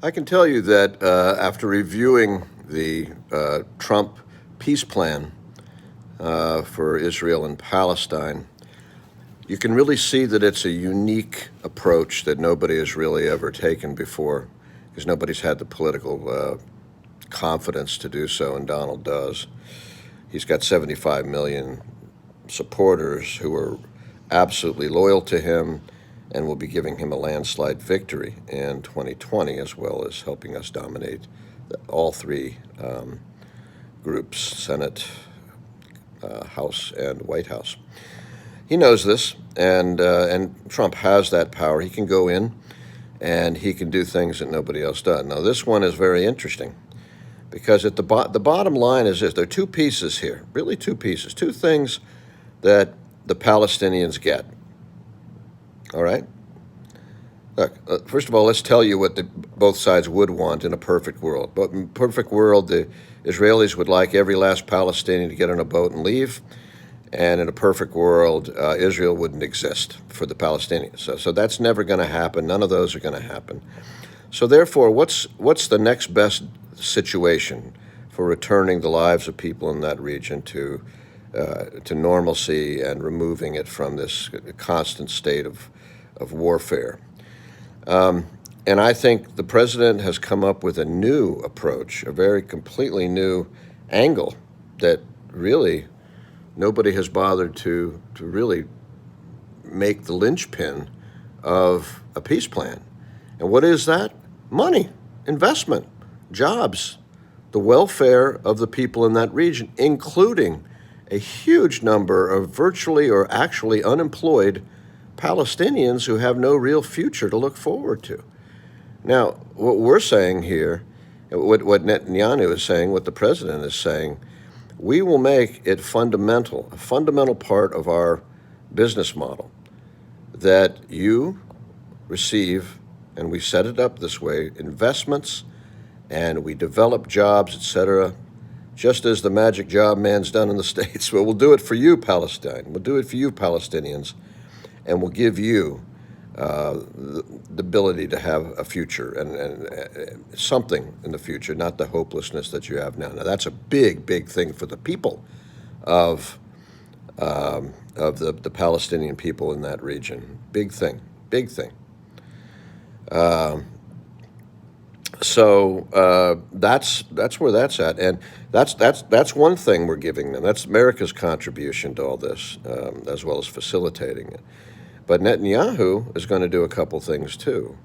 I can tell you that after reviewing the Trump peace plan for Israel and Palestine, you can really see that it's a unique approach that nobody has really ever taken before, because nobody's had the political confidence to do so, and Donald does. He's got 75 million supporters who are absolutely loyal to him and will be giving him a landslide victory in 2020, as well as helping us dominate all three groups, Senate, House, and White House. He knows this, and Trump has that power. He can go in and he can do things that nobody else does. Now, this one is very interesting because at the bottom line is this. There are two pieces here, really two pieces, two things that the Palestinians get. All right? Look, first of all, let's tell you what both sides would want in a perfect world. But in a perfect world, the Israelis would like every last Palestinian to get on a boat and leave. And in a perfect world, Israel wouldn't exist for the Palestinians. So that's never going to happen. None of those are going to happen. So therefore, what's the next best situation for returning the lives of people in that region to normalcy and removing it from this constant state of warfare? And I think the president has come up with a new approach, a very completely new angle that really nobody has bothered to really make the linchpin of a peace plan. And what is that? Money, investment, jobs, the welfare of the people in that region, including a huge number of virtually or actually unemployed Palestinians who have no real future to look forward to. Now, what we're saying here, what Netanyahu is saying, what the president is saying, we will make it a fundamental part of our business model that you receive, and we set it up this way, investments, and we develop jobs, etc., just as the magic job man's done in the States. Well, we'll do it for you, Palestine. We'll do it for you, Palestinians, and we'll give you the ability to have a future and something in the future, not the hopelessness that you have now. Now, that's a big, big thing for the people of the Palestinian people in that region. Big thing, big thing. So that's where that's at, and that's one thing we're giving them. That's America's contribution to all this, as well as facilitating it. But Netanyahu is going to do a couple things too.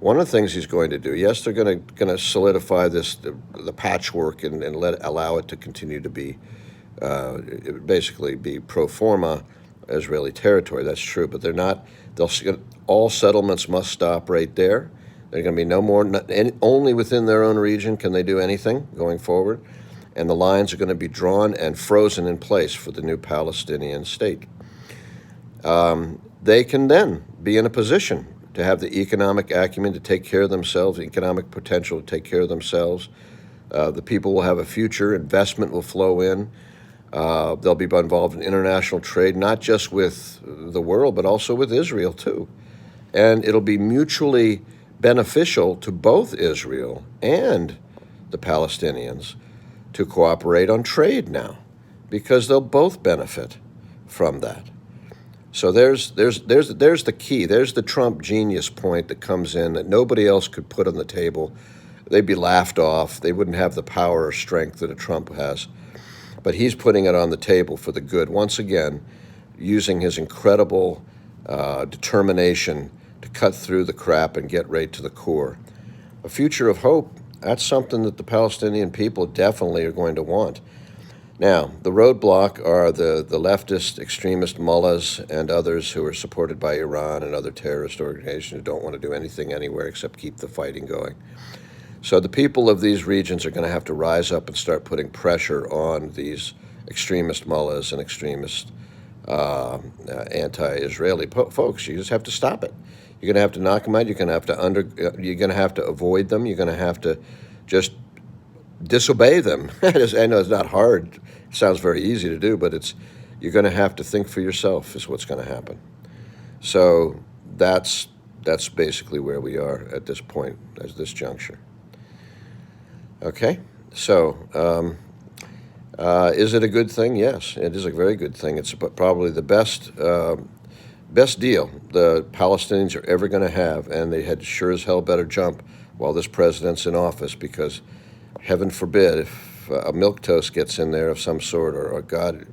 One of the things he's going to do, yes, they're going to solidify the patchwork and allow it to continue to be basically be pro forma Israeli territory. That's true, but they're not. All settlements must stop right there. They're going to be no more. Only within their own region can they do anything going forward, and the lines are going to be drawn and frozen in place for the new Palestinian state. They can then be in a position to have the economic acumen to take care of themselves, the economic potential to take care of themselves. The people will have a future. Investment will flow in. They'll be involved in international trade, not just with the world, but also with Israel too. And it'll be mutually beneficial to both Israel and the Palestinians to cooperate on trade now, because they'll both benefit from that. So there's the key. There's the Trump genius point that comes in that nobody else could put on the table. They'd be laughed off. They wouldn't have the power or strength that a Trump has. But he's putting it on the table for the good, once again, using his incredible determination to cut through the crap and get right to the core. A future of hope, that's something that the Palestinian people definitely are going to want. Now, the roadblock are the leftist extremist mullahs and others who are supported by Iran and other terrorist organizations who don't want to do anything anywhere except keep the fighting going. So the people of these regions are going to have to rise up and start putting pressure on these extremist mullahs and extremist anti-Israeli folks. You just have to stop it. You're going to have to knock them out. You're going to have to avoid them. You're going to have to just disobey them. I know it's not hard. It sounds very easy to do, but you're going to have to think for yourself is what's going to happen. So that's that's basically where we are at this point, at this juncture. Okay, so is it a good thing? Yes, it is a very good thing. It's probably the best deal the Palestinians are ever going to have, and they had sure as hell better jump while this president's in office, because heaven forbid if a milquetoast gets in there of some sort, or God,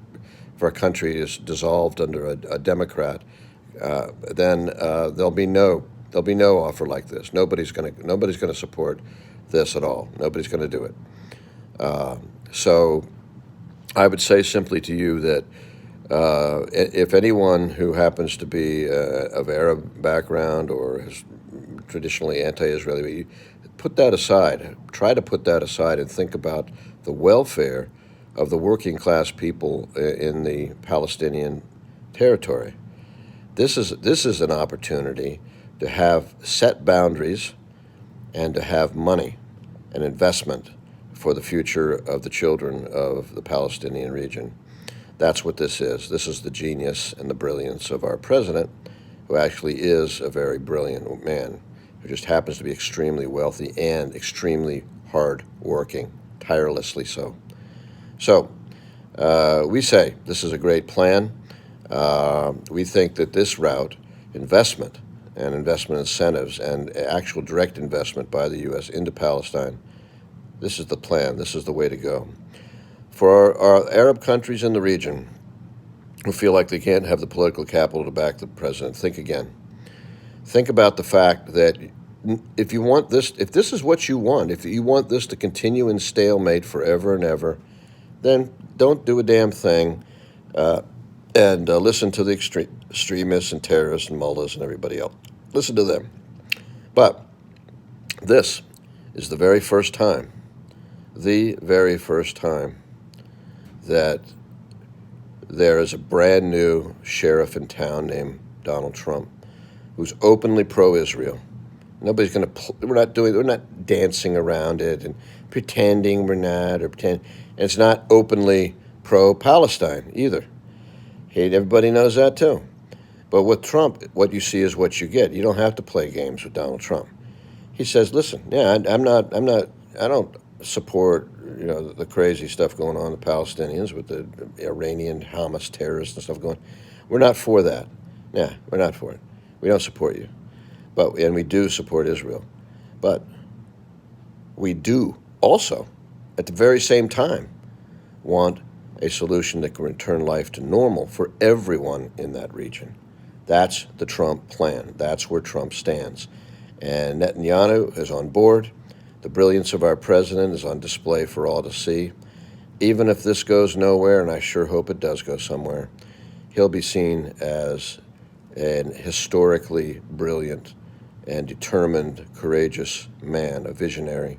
if our country is dissolved under a Democrat, then there'll be no offer like this. Nobody's gonna support this at all. Nobody's gonna do it. So I would say simply to you that if anyone who happens to be of Arab background or is traditionally anti-Israeli, put that aside. Try to put that aside and think about the welfare of the working class people in the Palestinian territory. This is an opportunity to have set boundaries and to have money and investment for the future of the children of the Palestinian region. That's what this is. This is the genius and the brilliance of our president, who actually is a very brilliant man, who just happens to be extremely wealthy and extremely hard-working, tirelessly so. So we say this is a great plan. We think that this route, investment and investment incentives and actual direct investment by the U.S. into Palestine, this is the plan. This is the way to go. For our Arab countries in the region who feel like they can't have the political capital to back the president, think again. Think about the fact that if this is what you want, if you want this to continue in stalemate forever and ever, then don't do a damn thing and listen to the extremists and terrorists and mullahs and everybody else. Listen to them. But this is the very first time that there is a brand new sheriff in town named Donald Trump, who's openly pro-Israel. We're not dancing around it and pretending we're not, and it's not openly pro-Palestine either. Everybody knows that too. But with Trump, what you see is what you get. You don't have to play games with Donald Trump. He says, listen, I don't support, the crazy stuff going on with the Palestinians with the Iranian Hamas terrorists and stuff going. We're not for that. Yeah, we're not for it. We don't support you. And we do support Israel. But we do also, at the very same time, want a solution that can return life to normal for everyone in that region. That's the Trump plan. That's where Trump stands. And Netanyahu is on board. The brilliance of our president is on display for all to see. Even if this goes nowhere, and I sure hope it does go somewhere, he'll be seen as an historically brilliant and determined, courageous man, a visionary.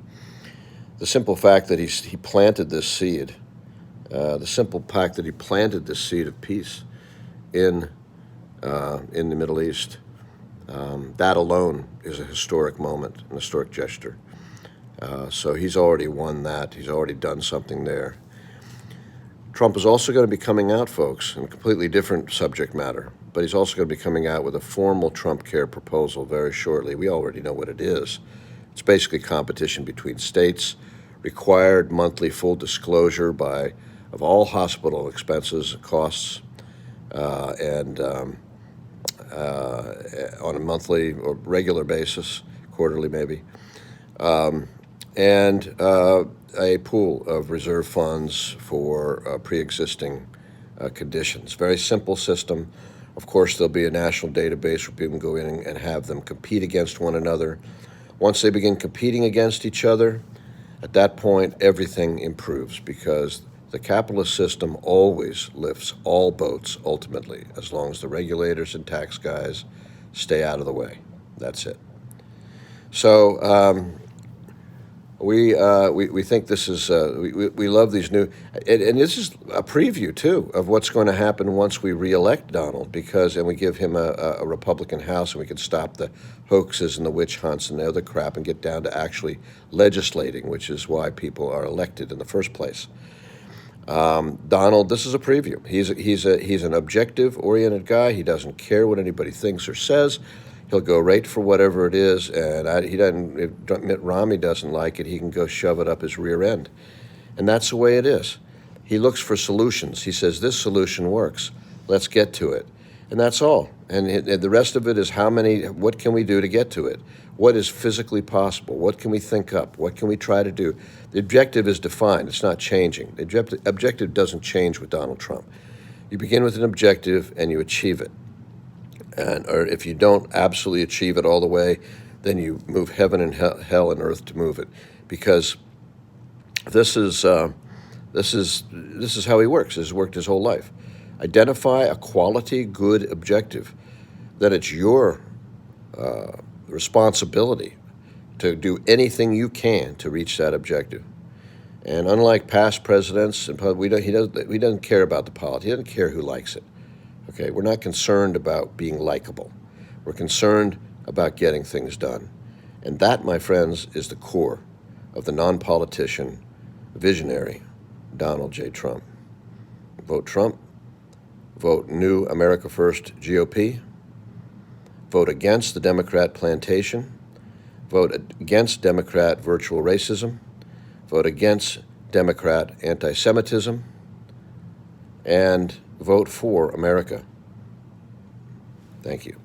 The simple fact that he planted this seed, of peace in the Middle East, that alone is a historic moment, an historic gesture. So he's already won that. He's already done something there. Trump is also going to be coming out, folks, in a completely different subject matter, but he's also going to be coming out with a formal Trump Care proposal very shortly. We already know what it is. It's basically competition between states, required monthly full disclosure of all hospital expenses, costs, and on a monthly or regular basis, quarterly maybe, and a pool of reserve funds for pre-existing conditions. Very simple system. Of course, there'll be a national database where people can go in and have them compete against one another. Once they begin competing against each other, at that point, everything improves, because the capitalist system always lifts all boats ultimately, as long as the regulators and tax guys stay out of the way. That's it. So we think this is we love these new, and this is a preview too of what's going to happen once we reelect Donald, and we give him a Republican House, and we can stop the hoaxes and the witch hunts and the other crap and get down to actually legislating, which is why people are elected in the first place. Donald, this is a preview. He's an objective-oriented guy. He doesn't care what anybody thinks or says. He'll go right for whatever it is, and he doesn't. If Mitt Romney doesn't like it, he can go shove it up his rear end, and that's the way it is. He looks for solutions. He says this solution works. Let's get to it, and that's all. And the rest of it is what can we do to get to it? What is physically possible? What can we think up? What can we try to do? The objective is defined. It's not changing. The objective doesn't change with Donald Trump. You begin with an objective and you achieve it. Or if you don't absolutely achieve it all the way, then you move heaven and hell and earth to move it. Because this is how he works. This has worked his whole life. Identify a quality, good objective, that it's your responsibility to do anything you can to reach that objective. And unlike past presidents, he doesn't care about the politics. He doesn't care who likes it. Okay, we're not concerned about being likable. We're concerned about getting things done. And that, my friends, is the core of the non-politician, visionary Donald J. Trump. Vote Trump. Vote New America First GOP. Vote against the Democrat plantation. Vote against Democrat virtual racism. Vote against Democrat anti-Semitism. And vote for America. Thank you.